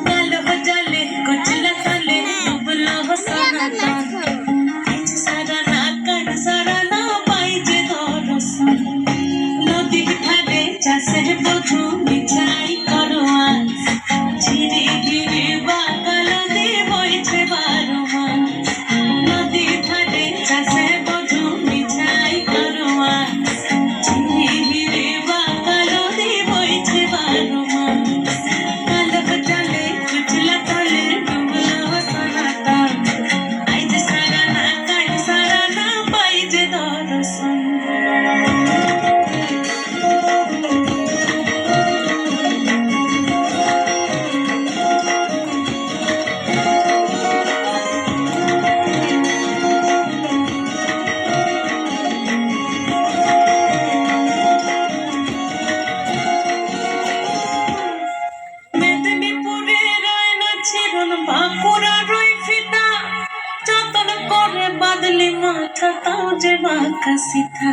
कालो जले कुचला तले डुबलो सनातन सारा ना कान सारा ना पाइजे दरसन नदी ধারে চাষে বধু মিছাই করোয়া ঝিরি ঝিরি বাকালো দিয়ে বইছে বারো মাস নদী ধারে চাষে বধু মিছাই করোয়া ঝিরি ঝিরি বাকালো দিয়ে বইছে বারো মাস কালো জলে কুচলা তলে ডুবলো সনাতন আইজ সারা না কান সারা না পাইছে দরसन बादली माथा ताऊ जे बाका सीधा